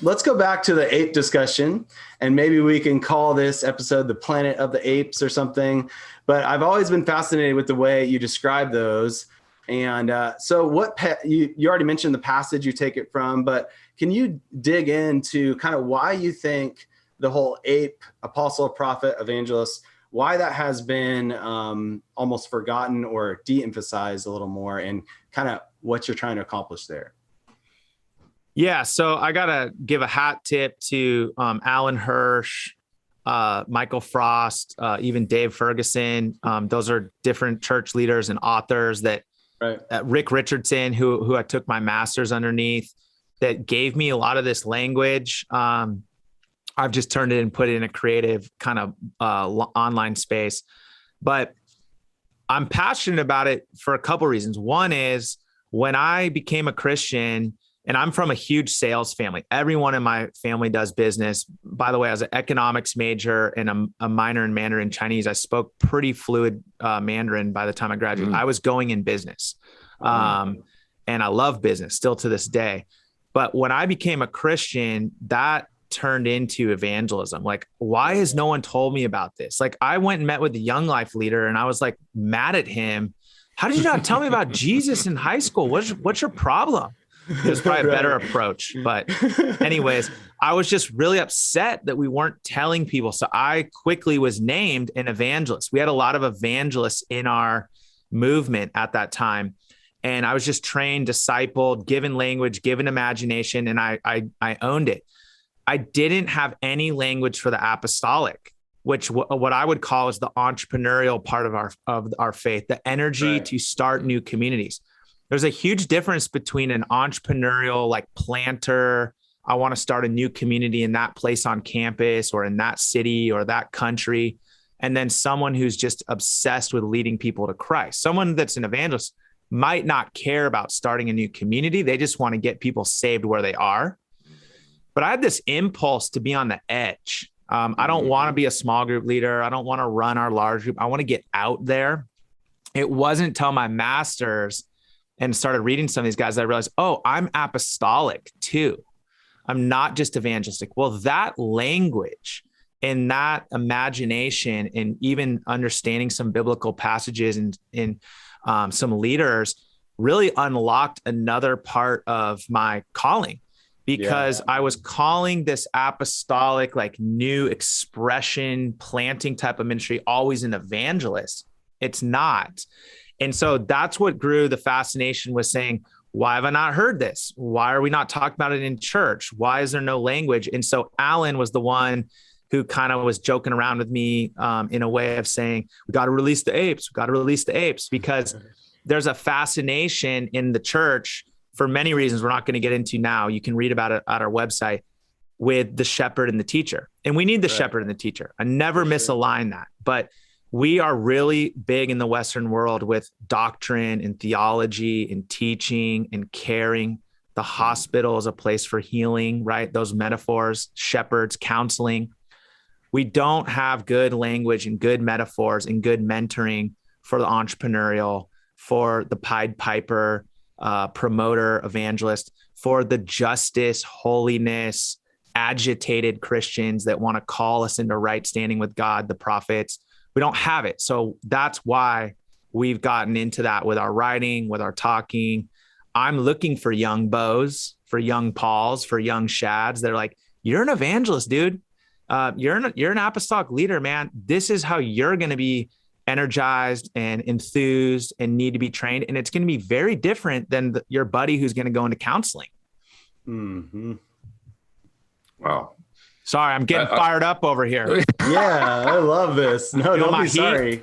let's go back to the ape discussion, and maybe we can call this episode the Planet of the Apes or something. But I've always been fascinated with the way you describe those. And so you already mentioned the passage you take it from, but can you dig into kind of why you think the whole ape, apostle, prophet, evangelist, why that has been almost forgotten or de-emphasized a little more, and kind of what you're trying to accomplish there? Yeah, so I got to give a hat tip to Alan Hirsch, Michael Frost, even Dave Ferguson. Those are different church leaders and authors that Rick Richardson, who I took my master's underneath, that gave me a lot of this language. I've just turned it and put it in a creative kind of online space. But I'm passionate about it for a couple of reasons. One is when I became a Christian, and I'm from a huge sales family. Everyone in my family does business. By the way, I was an economics major and a minor in Mandarin Chinese. I spoke pretty fluid Mandarin by the time I graduated. I was going in business. And I love business still to this day. But when I became a Christian, that turned into evangelism. Like, why has no one told me about this? Like, I went and met with the Young Life leader and I was like mad at him. How did you not tell me about Jesus in high school? What's your problem? It was probably a better approach. But anyways, I was just really upset that we weren't telling people. So I quickly was named an evangelist. We had a lot of evangelists in our movement at that time. And I was just trained, discipled, given language, given imagination, and I owned it. I didn't have any language for the apostolic, which what I would call is the entrepreneurial part of our faith, the energy to start new communities. There's a huge difference between an entrepreneurial, like planter, I want to start a new community in that place on campus or in that city or that country, and then someone who's just obsessed with leading people to Christ. Someone that's an evangelist might not care about starting a new community. They just want to get people saved where they are. But I had this impulse to be on the edge. I don't want to be a small group leader. I don't want to run our large group. I want to get out there. It wasn't until my master's and started reading some of these guys that I realized, oh, I'm apostolic too. I'm not just evangelistic. Well, that language and that imagination and even understanding some biblical passages and in some leaders really unlocked another part of my calling, because I was calling this apostolic, like new expression, planting type of ministry, always an evangelist. It's not. And so that's what grew the fascination, was saying, why have I not heard this? Why are we not talking about it in church? Why is there no language? And so Alan was the one who kind of was joking around with me in a way of saying, we got to release the apes. We got to release the apes, because there's a fascination in the church for many reasons we're not going to get into now. You can read about it at our website, with the shepherd and the teacher. And we need the shepherd and the teacher. I never misalign that. But we are really big in the Western world with doctrine and theology and teaching and caring. The hospital is a place for healing, right? Those metaphors, shepherds, counseling. We don't have good language and good metaphors and good mentoring for the entrepreneurial, for the Pied Piper, promoter, evangelist, for the justice, holiness, agitated Christians that want to call us into right standing with God, the prophets. We don't have it. So that's why we've gotten into that with our writing, with our talking. I'm looking for young Bo's, for young Pauls, for young Shads that are like, you're an evangelist, dude. You're an apostolic leader, man. This is how you're going to be energized and enthused and need to be trained. And it's going to be very different than your buddy who's going to go into counseling. Mm-hmm. Wow. Sorry, I'm getting fired up over here. Yeah, I love this. No, don't be sorry.